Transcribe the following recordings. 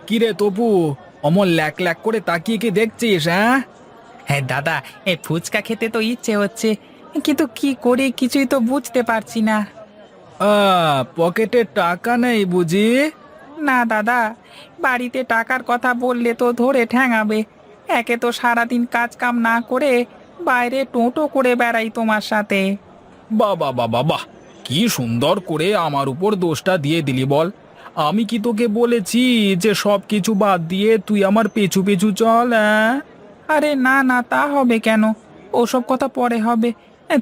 কিরে তপু, অমন lack lack করে তাকিয়ে কি দেখছিস? হ্যাঁ, হ্যাঁ দাদা, এই ফুচকা খেতে তো ইচ্ছে হচ্ছে, কিন্তু কি করি কিছুই তো বুঝতে পারছি না। পকেটে টাকা নেই বুঝি? না দাদা, বাড়িতে টাকার কথা বললে তো ধরে ঠ্যাঙাবে। একে তো সারাদিন কাজ কাম না করে বাইরে টোটো করে বেড়াই তোমার সাথে। বাবা বাবা বাহ, কি সুন্দর করে আমার উপর দোষটা দিয়ে দিলি বল। আমি কি তোকে বলেছি যে সব কিছু বাদ দিয়ে তুই আমার পেছু পেছু চল? হ্যাঁ, আরে না না, তা হবে কেন? ওসব কথা পরে হবে।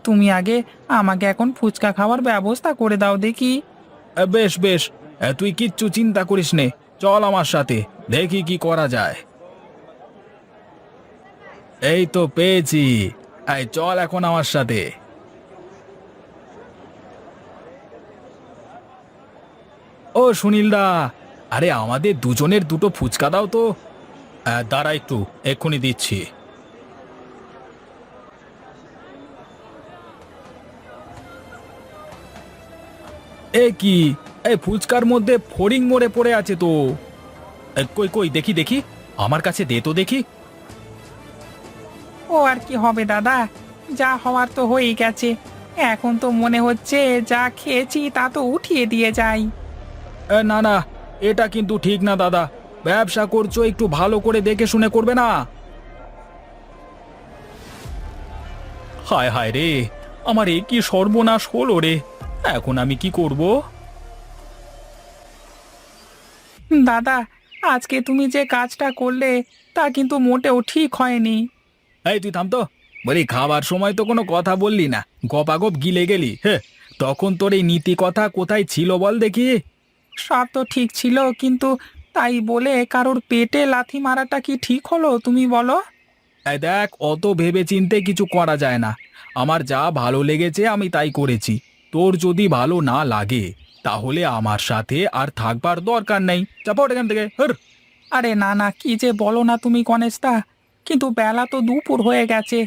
তুমি আগে আমাকে এখন ফুচকা খাওয়ার ব্যবস্থা করে দাও দেখি। বেশ বেশ, তুই কিচ্ছু চিন্তা করিস নে, চল আমার সাথে, দেখি কি করা যায়। এই তো পেয়েছি, এই চল এখন আমার সাথে। ও সুনীল দা, আরে আমাদের দুজনের দুটো ফুচকা দাও তো। দাঁড়া একটু, এক্ষুনি দিচ্ছি। এ কি, এই ফুচকার মধ্যে ফড়িং মরে পড়ে আছে তো। কই কই দেখি দেখি, আমার কাছে দে তো দেখি। ও আর কি হবে দাদা, যা হওয়ার তো হয়েই গেছে। এখন তো মনে হচ্ছে যা খেয়েছি তা তো উঠিয়ে দিয়ে যাই। না না, এটা কিন্তু ঠিক না দাদা, ব্যবসা করছো একটু ভালো করে দেখে শুনে করবে না? হায় হায় রে, আমার এ কি সর্বনাশ হলো রে, এখন আমি কি করব? দাদা, আজকে তুমি যে কাজটা করলে তা কিন্তু মোটেও ঠিক হয়নি। এই তুই থাম তো, বলি খাবার সময় তো কোনো কথা বললি না, গপাগপ গিলে গেলি। হ্যাঁ, তখন তোর এই নীতি কথা কোথায় ছিল বল দেখি? সব তো ঠিক ছিল, কিন্তু তাই বলে কারোর পেটে লাথি মারাটা কি ঠিক হলো তুমি বলো? এই দেখ, অত ভেবে চিন্তে কিছু করা যায় না। আমার যা ভালো লেগেছে আমি তাই করেছি। তোর যদি ভালো না লাগে তাহলে আমার সাথে আর থাকবার দরকার নেই, চাপা ওঠ এখান থেকে, হর। আরে না না, কি যে বলো না তুমি গণেশদা, কিন্তু বেলা তো দুপুর হয়ে গেছে।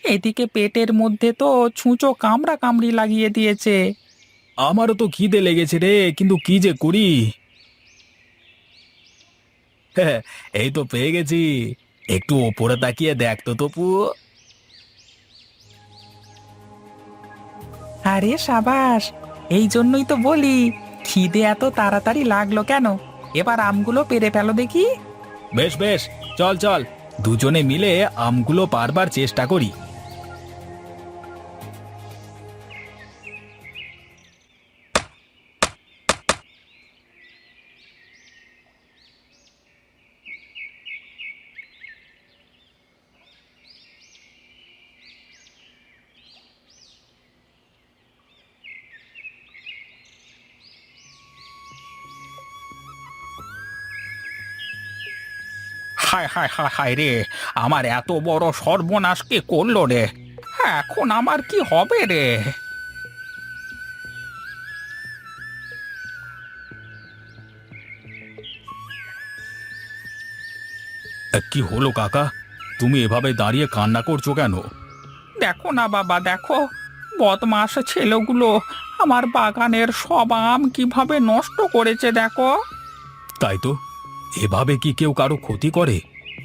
এদিকে পেটের মধ্যে তো ছুঁচো কামড়া কামড়ি লাগিয়ে দিয়েছে। আমারও তো খিদে লেগেছে রে, কিন্তু কি যে করি। হ্যাঁ, এই তো পেয়ে গেছি, একটু ওপরে তাকিয়ে দেখ তো তপু। আরে সাবাস, এই জন্যই তো বলি খিদে এত তাড়াতাড়ি লাগলো কেন। এবার আমগুলো পেরে ফেলো দেখি। বেশ বেশ, চল চল, দুজনে মিলে আমগুলো পারবার চেষ্টা করি। হায় হায় হায় হায় রে, আমার এত বড় সর্বনাশ কে করলো রে। এখন আমার কি হবে রে? কি হলো কাকা, তুমি এভাবে দাঁড়িয়ে কান্না করছো কেন? দেখো না বাবা, দেখো, বদমাস ছেলেগুলো আমার বাগানের সব আম কিভাবে নষ্ট করেছে দেখো। তাই তো, এভাবে কি কেউ কারো ক্ষতি করে?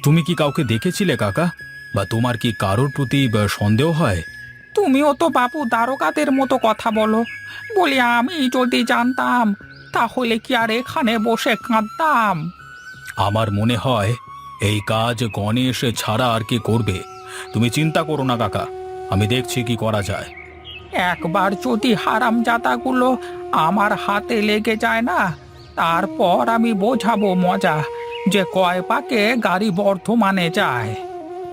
তুমি কি কাউকে দেখেছিলে কাকা, বা তোমার কি কারোর প্রতি সন্দেহ হয়? তুমিও তো বাবু দ্বারকাদের মতো কথা বলো। বলি আমি যদি জানতাম তাহলে কি আর এখানে বসে কাঁদতাম? আমার মনে হয় এই কাজ গণেশ ছাড়া আর কে করবে। তুমি চিন্তা করো না কাকা, আমি দেখছি কি করা যায়। একবার যদি হারামজাদাগুলো আমার হাতে লেগে যায় না, তারপর আমি বোঝাবো মজা যে কয় পাকে গাড়ি বর্ধমানে যায়।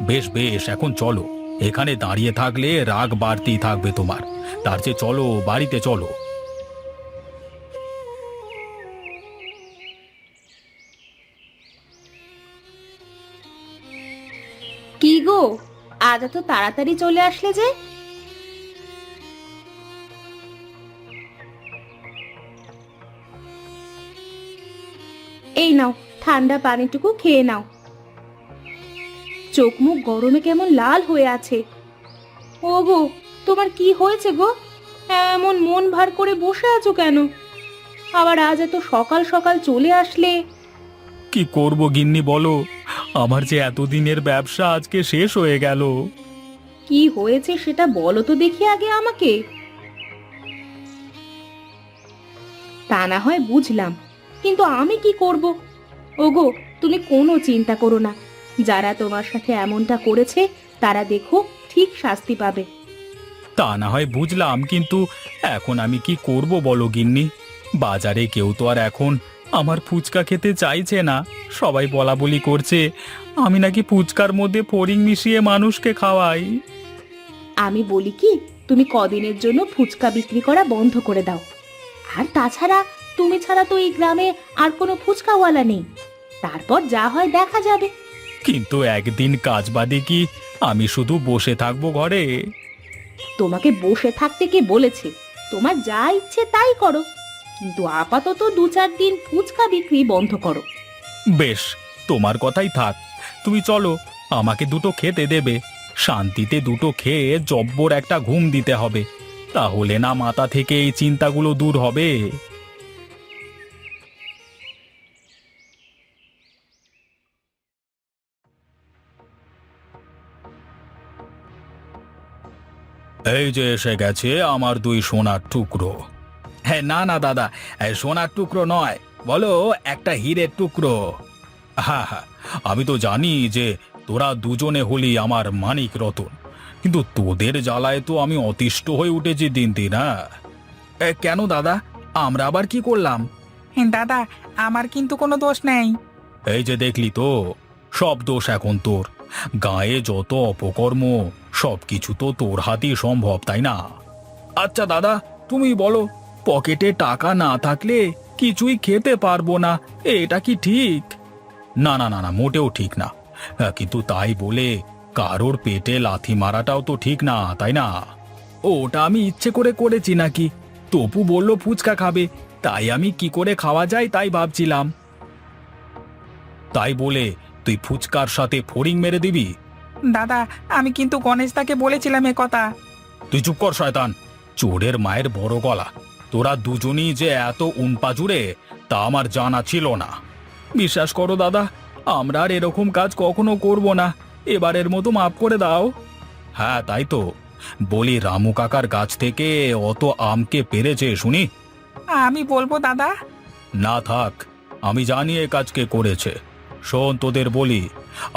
বেশ বেশ, এখন চলো, এখানে দাঁড়িয়ে থাকলে রাগ বাড়তেই থাকবে তোমার। তার চেয়ে চলো, বাড়িতে চলো। কি গো, আজ এত তাড়াতাড়ি চলে আসলে যে? এই নাও, ঠান্ডা পানিটুকু খেয়ে নাও। চোখ মুখ গরমে কেমন লাল হয়ে আছে। ও গো, তোমার কি হয়েছে গো? এমন মন ভার করে বসে আছো কেন? আবার আজ এত সকাল সকাল চলে আসলে? কি করব গিন্নি বলো, আমার যে এতদিনের ব্যবসা আজকে শেষ হয়ে গেল। কি হয়েছে সেটা বলো তো দেখি আগে আমাকে। তা না হয় বুঝলাম, কিন্তু আমি কি করব? ওগো, তুমি কোনো চিন্তা করো না, যারা তোমার সাথে এমনটা করেছে তারা দেখো ঠিক শাস্তি পাবে। তা না হয় বুঝলাম, কিন্তু এখন আমি কি করব বলো গিন্নি? বাজারে কেউ তো আর এখন আমার ফুচকা খেতে চাইছে না। সবাই বলা বলি করছে আমি নাকি ফুচকার মধ্যে ফড়িং মিশিয়ে মানুষকে খাওয়াই। আমি বলি কি, তুমি কদিনের জন্য ফুচকা বিক্রি করা বন্ধ করে দাও। আর তাছাড়া তুমি ছাড়া তো এই গ্রামে আর কোনো ফুচকাওয়ালা নেই, তারপর যা হয় দেখা যাবে। কিন্তু একদিন কাজ বাদে কি আমি শুধু বসে থাকবো ঘরে? তোমাকে বসে থাকতে কে বলেছে? তোমার যা ইচ্ছে তাই করো, কিন্তু আপাতত 2-4 দিন ফুচকা বিক্রি বন্ধ করো। বেশ, তোমার কথাই থাক। তুমি চলো, আমাকে দুটো খেতে দেবে। শান্তিতে দুটো খেয়ে জব্বর একটা ঘুম দিতে হবে, তাহলে না মাথা থেকে এই চিন্তাগুলো দূর হবে। এই যে এসে গেছে আমার দুই সোনার টুকরো। হ্যাঁ, না না দাদা, সোনার টুকরো নয়, বলো একটা হীরের টুকরো। হ্যাঁ হ্যাঁ, আমি তো জানি যে তোরা দুজনে হলি আমার মানিক রতন, কিন্তু তোদের জ্বালায় তো আমি অতিষ্ঠ হয়ে উঠেছি দিন দিন। হ্যাঁ, কেন দাদা, আমরা আবার কি করলাম? দাদা, আমার কিন্তু কোনো দোষ নেই। এই যে দেখলি তো, সব দোষ এখন তোর। গায়ে যত অপকর্ম, সব কিছু তো তোর হাতেই সম্ভব, তাই না? আচ্ছা দাদা, তুমি বলো, পকেটে টাকা না থাকলে কিছুই খেতে পারবো না, এটা কি ঠিক? না না না না, মোটেও ঠিক না। কিন্তু তাই বলে কারোর পেটে লাথি মারাটাও তো ঠিক না, তাই না? ওটা আমি ইচ্ছে করে করেছি নাকি? তপু বলল ফুচকা খাবে, তাই আমি কি করে খাওয়া যায় তাই ভাবছিলাম। তাই বলে তুই ফুচকার সাথে ফড়িং মেরে দিবি? দাদা, আমি কিন্তু গণেশদাকে বলেছিলাম এ কথা। তুই চুপ কর শয়তান, চোরের মায়ের বড় গলা। তোরা দুজনই যে এত উনপাজুরে তা আমার জানা ছিল না। বিশ্বাস করো দাদা, আমরা আর এরকম কাজ কখনো করব না, এবারের মতো মাফ করে দাও। হ্যাঁ তাই তো, বলি রামু কাকার গাছ থেকে অত আমকে পেরেছে শুনি? আমি বলবো দাদা। না থাক, আমি জানি এ কাজ কে করেছে। শোন, তোদের বলি,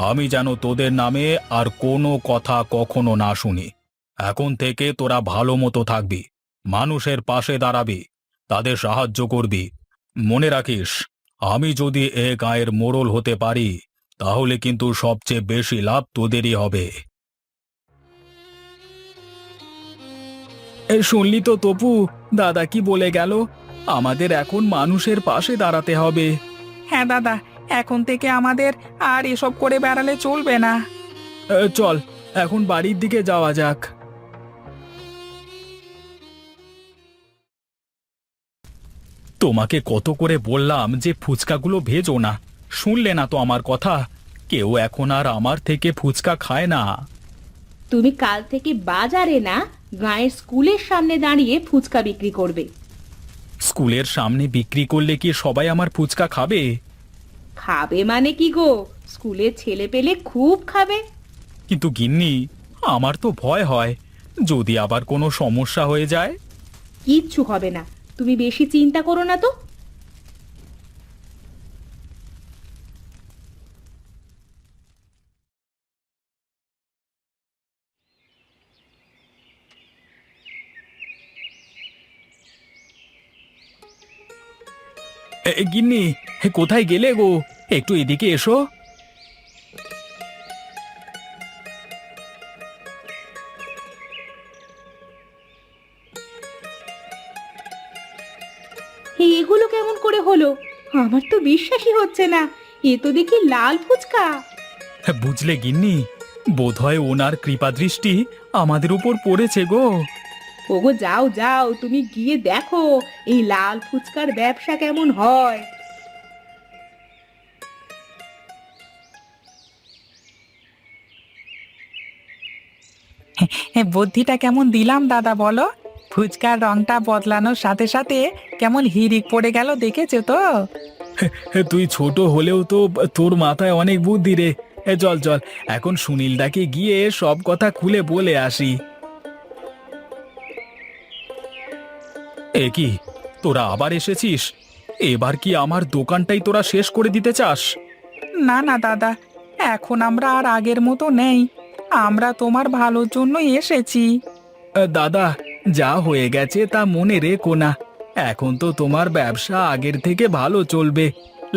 আমি যেন তোদের নামে আর কোনো কথা কখনো না শুনি। এখন থেকে তোরা ভালো মতো থাকবি, মানুষের পাশে দাঁড়াবি, তাদের সাহায্য করবি। মনে রাখিস, আমি যদি এ গায়ের মোড়ল হতে পারি, তাহলে কিন্তু সবচেয়ে বেশি লাভ তোদেরই হবে। শুনলি তো তপু, দাদা কি বলে গেল? আমাদের এখন মানুষের পাশে দাঁড়াতে হবে। হ্যাঁ দাদা, এখন থেকে আমাদের আর এসব করে বেড়ালে চলবে না। চল, এখন বাড়ির দিকে যাওয়া যাক। তোমাকে কত করে বললাম যে ফুচকাগুলো ভেজো না, শুনলে না তো আমার কথা। কেউ এখন আর আমার থেকে ফুচকা খায় না। তুমি কাল থেকে বাজারে না, গায়ের স্কুলের সামনে দাঁড়িয়ে ফুচকা বিক্রি করবে। স্কুলের সামনে বিক্রি করলে কি সবাই আমার ফুচকা খাবে? খাবে মানে কি গো, স্কুলের ছেলে পেলে খুব খাবে। কিন্তু গিন্নি, আমার তো ভয় হয়, যদি আবার কোনো সমস্যা হয়ে যায়। কিচ্ছু হবে না, তুমি বেশি চিন্তা করো না তো। গিন্নি, কোথায় গেলে গো? একটু এদিকে এসো। এগুলো কেমন করে হলো? আমার তো বিশ্বাসই হচ্ছে না, এ তো দেখি লাল ফুচকা। বুঝলে গিন্নি, বোধহয় ওনার কৃপাদৃষ্টি আমাদের উপর পড়েছে গো। ওগো যাও যাও, তুমি গিয়ে দেখো এই লাল ফুচকার ব্যবসা কেমন হয়। বুদ্ধিটা কেমন দিলাম দাদা বলো? ফুচকার রংটা বদলানোর সাথে সাথে কেমন হিড়িক পড়ে গেল, দেখেছো তো? তুই ছোট হলেও তো তোর মাথায় অনেক বুদ্ধি রে। চল চল, এখন সুনীলদাকে গিয়ে সব কথা খুলে বলে আসি। এ কি, তোরা আবার এসেছিস? এবার কি আমার দোকানটাই তোরা শেষ করে দিতে চাস? না না দাদা, এখন আমরা আর আগের মতো নেই। আমরা তোমার ভালোর জন্যই এসেছি। দাদা, যা হয়ে গেছে তা মনে রেখো না। এখন তো তোমার ব্যবসা আগের থেকে ভালো চলবে।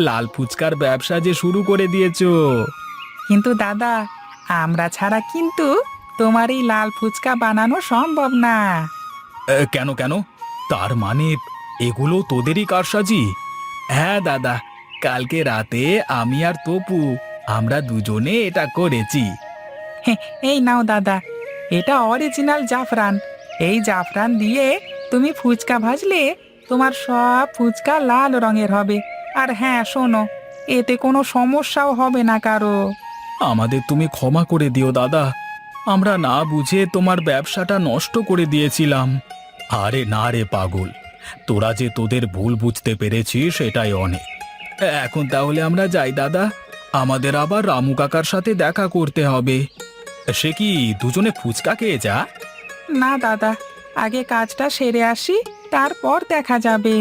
লাল ফুচকার ব্যবসা যে শুরু করে দিয়েছো। কিন্তু দাদা, আমরা ছাড়া কিন্তু তোমার এই লাল ফুচকা বানানো সম্ভব না। কেন কেন? তার মানে এগুলো তোদেরই কারসাজি? হ্যাঁ দাদা, কালকে রাতে আমি আর তপু আমরা দুজনে এটা করেছি। এই নাও দাদা, এটা অরিজিনাল জাফরান। এই জাফরান দিয়ে তুমি ফুচকা ভাজলে তোমার সব ফুচকা লাল রঙের হবে। আর হ্যাঁ শোনো, এতে কোনো সমস্যাও হবে না কারো। আমাদের তুমি ক্ষমা করে দিও দাদা, আমরা না বুঝে তোমার ব্যবসাটা নষ্ট করে দিয়েছিলাম। আরে না রে পাগল, তোরা যে তোদের ভুল বুঝতে পেরেছিস সেটাই অনেক। এখন তাহলে আমরা যাই দাদা, আমাদের আবার রামু কাকার সাথে দেখা করতে হবে। সে কি দুজনে ফুচকা খেয়ে যা? না দাদা, আগে কাজটা সেরে আসি, তারপর দেখা যাবে।